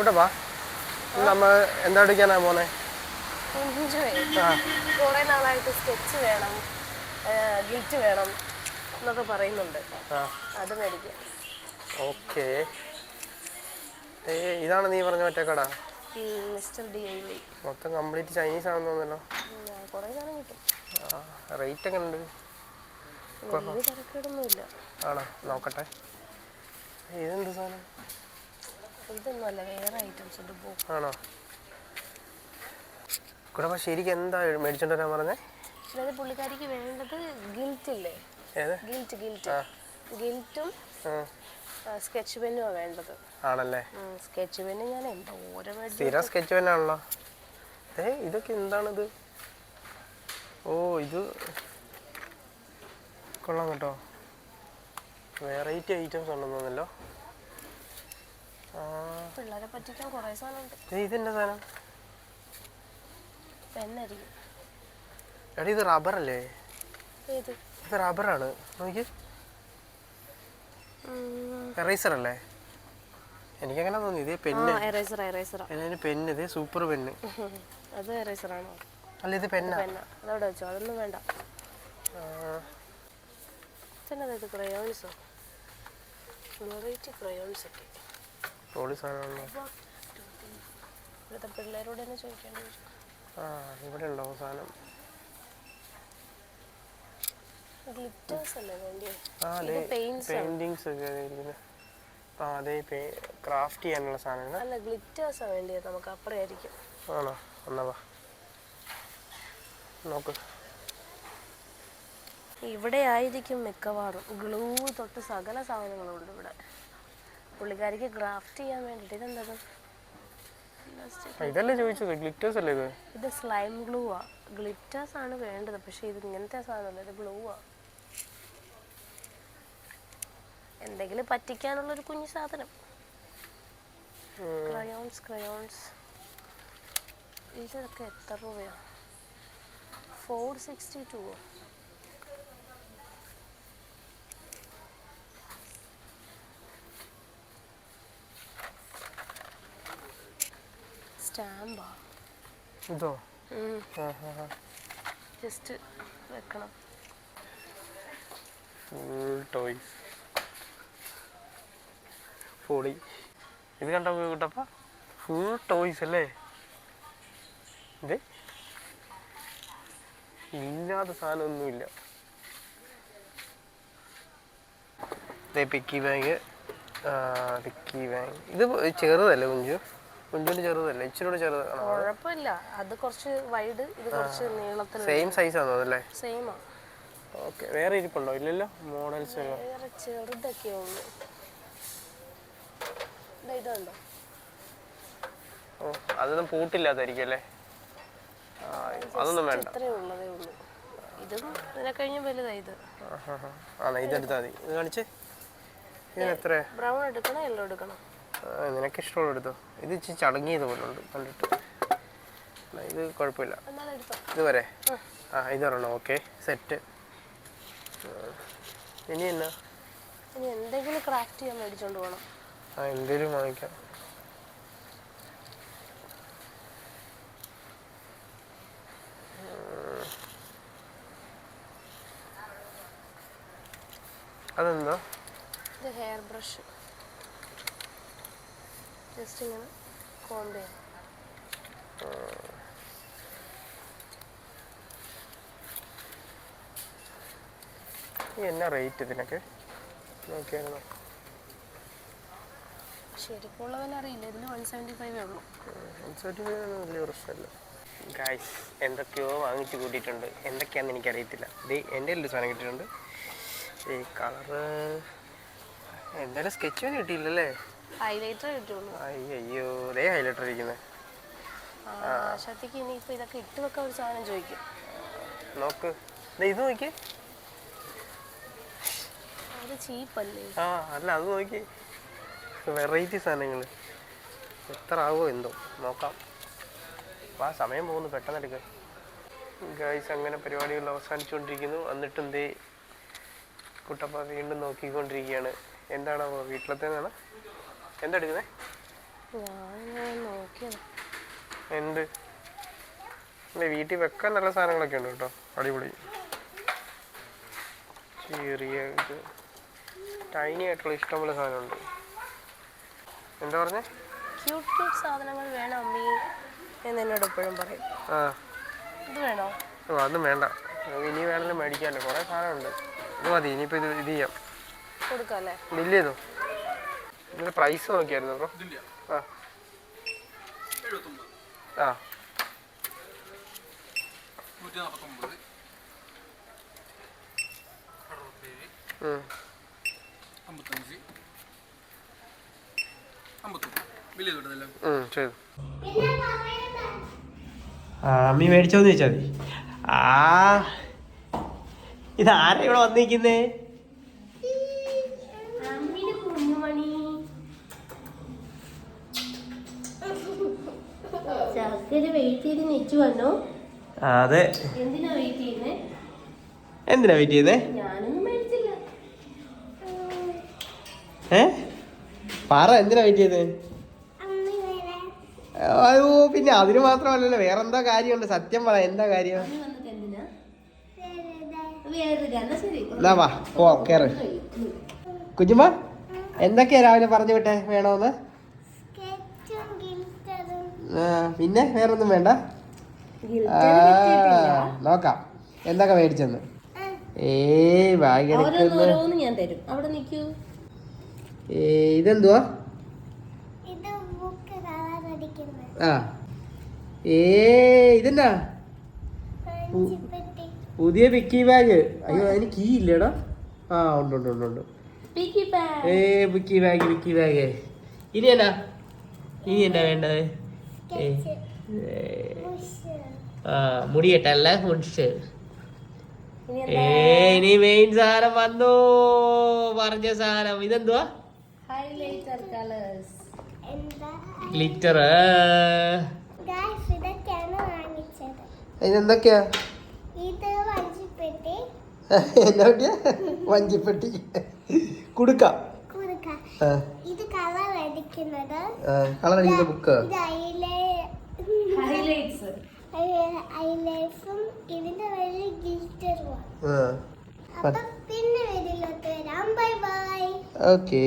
കൂട്ടപ്പാ നമ്മ എന്താ പഠിക്കാനാ പോന്നെ? കുറെ നാളായിട്ട് സ്കെച്ച് വേണം, ഗിൽറ്റ് വേണം എന്നൊക്കെ പറയുന്നുണ്ട്. അത് മേടിക്കാം. ഓക്കെ. ഇതാണ് നീ പറഞ്ഞ മറ്റേ കട? Mister DIY. മൊത്തം കംപ്ലീറ്റ് ചൈനീസ് ആണെന്ന് തോന്നല്ലോ. കുറെ സാധനം കിട്ടും. റേറ്റ് ഒക്കെ ഉണ്ട്? വലിയ തിരക്കേടൊന്നുമില്ല. ആണോ? നോക്കട്ടെ. ഇതെന്ത് സാധനം? ഇതൊന്നുമല്ല, വേറെ ഐറ്റംസ് ഉണ്ട്. ആണോ? കൂടെ ശരിക്കും എന്താ മേടിച്ചോണ്ട് വരാൻ പറഞ്ഞേ? അതായത് പുള്ളിക്കാരിക്ക് വേണ്ടത് ഗിൽറ്റ് ഇല്ലേ? ഗിൽറ്റും സ്കെച്ച് പെന്നുമാണ് വേണ്ടത്. ആണല്ലേ? സ്കെച്ച് പെന്ന് ഞാൻ എന്തോരം സ്ഥിരം സ്കെച്ച് പെന്നാണല്ലോ. ഇതൊക്കെ എന്താണിത്? ഓ, ഇത് കൊള്ളാം കേട്ടോ. വെറൈറ്റി ഐറ്റംസ് ഉണ്ടെന്നല്ലോ. പിള്ളേരെ പറ്റിക്കാൻ കുറെ സാധനമുണ്ട്. ഇതെന്താ സാധനം? പെന്നായിരിക്കും. എടാ, ഇത് റബ്ബറല്ലേ? ഇത് റബ്ബറാണ്. നോക്കി, എറേസർ അല്ലേ? എനിക്കങ്ങനെ തോന്നി. ഇതേ പെന്ന്. പെന്ന്, ഇതേ സൂപ്പർ പെന്ന്. അത് എറേസർ ആണോ? അല്ല, ഇത് പെന്നാ. അതവിടെ വെച്ചോ, അതൊന്നും വേണ്ട. ഇത് ക്രയോൺസോ? വെറൈറ്റി ക്രയോൺസ് ഒക്കെ ഇവിടുത്തെ പിള്ളേരോട് തന്നെ ചോദിക്കേണ്ടി. ഇവിടെ ഉണ്ടോ സാധനം? ഗ്ലിറ്റേഴ്സ് അല്ലേ വേണ്ടിയേ? പെയിന്റിങ്സ് ഒക്കെ ഇരിക്കുന്നത്. അതെ, ക്രാഫ്റ്റ് ചെയ്യാനുള്ള സാധനങ്ങൾ. അല്ല, ഗ്ലിറ്റേഴ്സാ വേണ്ടിയത്. നമുക്ക് അപ്പുറമായിരിക്കും. ആണോ? എന്നാ വാ നോക്ക്. ഇവിടെ ആയിരിക്കും മിക്കവാറും. ഗ്ലൂ തൊട്ട് സകല സാധനങ്ങളും ഉണ്ട് ഇവിടെ. പുള്ളിക്കാരിക്ക് ക്രാഫ്റ്റ് ചെയ്യാൻ വേണ്ടിയിട്ട്. ഇതെന്താ? ഇതല്ലേ ചോദിച്ചത്? ഗ്ലിറ്റേഴ്സ് അല്ലേ ഇത്? ഇത് സ്ലൈം ഗ്ലൂ ആ. ഗ്ലിറ്റേഴ്സ് ആണ് വേണ്ടത്, പക്ഷെ ഇത് ഇങ്ങനത്തെ സാധനമല്ല, ഇത് ഗ്ലൂ ആ. എന്തെങ്കിലും പറ്റിക്കാനുള്ളൊരു കുഞ്ഞു സാധനം. ക്രയോൺസ് ഇതൊക്കെ എത്ര രൂപയാ? 462. സ്റ്റാമ്പാ ഇതോ? ജസ്റ്റ് വെക്കണം. ടോയ്സ് പൊളി. ഇത് കണ്ടോ കൂട്ടപ്പ? ഫുൾ ടോയ്സ് അല്ലേ? ഇത് ഇല്ലാത്ത സാധനമൊന്നുമില്ല. Picky bag. ഇത് ചെറുതല്ലേ കുഞ്ചു? കുഞ്ചുവിന്റെ ചെറുതല്ലേ? ഇച്ചിരി ചെറുതാണ്. കുഴപ്പമില്ല, അത് കുറച്ച് വൈഡ്, ഇത് കുറച്ച് നീളത്തിൽ. സെയിം സൈസ് ആണോ? അതല്ലേ? സെയിമാ. ഓക്കെ. വേറെ ഇരിപ്പുണ്ടോ? ഇല്ലല്ലോ. മോഡൽസ് വേറെ ചെറുതൊക്കെ ഉള്ളു. ഇതുണ്ടോ? ഓ, അതൊന്നും പൂട്ടില്ലാതായിരിക്കും അല്ലേ? അതൊന്നും വേണ്ട. ഇത്രേ ഉള്ളതേ ഉള്ളൂ. ഇതും ഇതിനെ കഴിഞ്ഞ വലുതായി. ഇത് ഇതെടുത്താൽ മതി. ഇത് കാണിച്ചേ. ഇതിനെത്ര? ബ്രൗൺ എടുക്കണം, യെല്ലോ എടുക്കണം? നിനക്ക് ഇഷ്ടമുള്ള എടുത്തോ. ഇത് ഇച്ചിരി ചടങ്ങിയത് പോലെ ഉണ്ട് കണ്ടിട്ട്. ഇത് കുഴപ്പമില്ല. ഇത് വരെ? ഇത് പറയണോ? Okay, set. ഇനി എന്നാ? ഇനി എന്തെങ്കിലും ക്രാഫ്റ്റ് ചെയ്യാൻ മേടിച്ചോണ്ട് പോകണം. എന്തേലും വാങ്ങിക്കാം. അതെന്താ? ഇത് ഹെയർ ബ്രഷ്. ജസ്റ്റ് ഇങ്ങനെ കോംബ് ചെയ്യാം. എന്നാ റേറ്റ് ഇതിനൊക്കെ? നോക്കിയായിരുന്നോ? ശരിക്കുള്ളവന് അറിയില്ല. ഇതിന് 175 ഉള്ളൂ. 175 ഒന്നും വലിയ പ്രശ്നമല്ല. ഗൈസ്, എന്തൊക്കെയോ വാങ്ങിച്ച് കൂട്ടിയിട്ടുണ്ട്. എന്തൊക്കെയാണെന്ന് എനിക്കറിയത്തില്ല. ഇത് എൻ്റെ ഒരു സാധനം കിട്ടിയിട്ടുണ്ട്. ഈ കളറ് എന്തായാലും സ്കെച്ച് പെൻ കിട്ടിയില്ലല്ലേ? ഹൈലൈറ്റർ കിട്ടുള്ളൂ. അയ്യോ, അതേ ഹൈലൈറ്റർ ഇരിക്കുന്നത്. ശക്തിക്ക് ഇനിയിപ്പോൾ ഇതൊക്കെ ഇട്ട് വെക്കാൻ ഒരു സാധനം ചോദിക്കും. നോക്ക്, ഇത് നോക്കി. അത് ചീപ്പല്ലേ? അല്ല, അത് നോക്കി. വെറൈറ്റി സാധനങ്ങൾ എത്ര ആവോ എന്തോ. നോക്കാം. സമയം പോകുന്നു, പെട്ടെന്ന് എടുക്കുക. ഗൈസ്, അങ്ങനെ പരിപാടികൾ അവസാനിച്ചുകൊണ്ടിരിക്കുന്നു. എന്നിട്ടും എന്തേ കുട്ടപ്പ വീണ്ടും നോക്കിക്കൊണ്ടിരിക്കുകയാണ്. എന്താണോ വീട്ടിലത്തേന്നാണ്? എന്താ എടുക്കുന്നത്? ഞാനിങ്ങനെ നോക്കിയത്. എന്ത് എൻ്റെ വീട്ടിൽ വെക്കാൻ നല്ല സാധനങ്ങളൊക്കെ ഉണ്ട് കേട്ടോ, അടിപൊളി. ചെറിയ ഇത് ടൈനി ആയിട്ടുള്ള ഇഷ്ടംപോലെ സാധനമുണ്ട്. എന്താ പറഞ്ഞേ? ക്യൂട്ട് സാധനങ്ങൾ വേണം അമ്മീ എന്ന് എന്നോട് എപ്പോഴും പറയും. ആ ഇത് വേണോ? ഓ അതും വേണ്ട, ഇനി വേണമെങ്കിലും മേടിക്കാമല്ലോ, കുറേ സാധനമുണ്ട്. ഇത് മതി, ഇനിയിപ്പോൾ ഇത് ചെയ്യാം. കൊടുക്കാല്ലേ? ബില്ല് ചെയ്തോ? ഇതിൻ്റെ പ്രൈസ് നോക്കിയായിരുന്നു ബ്രോ? ആ ആ ചെയ്തു. അമ്മി മേടിച്ചോന്ന് ചോദിച്ചാൽ മതി. ഇതാരാ ഇവിടെ വന്നിരിക്കുന്നേ? അതെ, എന്തിനാ വെയിറ്റ് ചെയ്യുന്നേ? പറ, എന്തിനാ വെയിറ്റ് ചെയ്തേ? അയ്യോ, പിന്നെ അതിന് മാത്രമല്ലല്ലോ, വേറെന്താ കാര്യമുണ്ട്? സത്യം പറ, എന്താ കാര്യം? എന്നാ വാ പോ, കേറ്. കുഞ്ഞുമ്മ എന്തൊക്കെയാ രാവിലെ പറഞ്ഞു വിട്ടെ വേണോന്ന്? പിന്നെ വേറൊന്നും വേണ്ട? നോക്കാം എന്തൊക്കെ മേടിച്ചെന്ന്. ബാഗ് എടുക്കുന്നു. ഇതെന്തുവാ? ആ ഇതെന്നാ? പുതിയ പിക്കി ബാഗ്. അയ്യോ, അതിന് കീ ഇല്ലേടാ? ആ ഉണ്ട് ഉണ്ട് ഉണ്ട് ഉണ്ട്. Picky bag. ഇനി എന്നാ വേണ്ടത്? മുടിയട്ടല്ല, മുടിച്ച്. ഇനി മെയിൻ സാധനം വന്നു, പറഞ്ഞ സാധനം. ഇതെന്തുവാ? ഗ്ലിറ്റർ. ഇതെന്തൊക്കെയാ? എന്നാ പറ്റിയ? വഞ്ചിപ്പെട്ടി. കുടുക്ക. കളർ അടിക്കുന്ന ബുക്ക്. ഇതിന്റെ വലിയ ഗിൽറ്ററും. പിന്നെ വരാം. Bye bye. ഓക്കേ.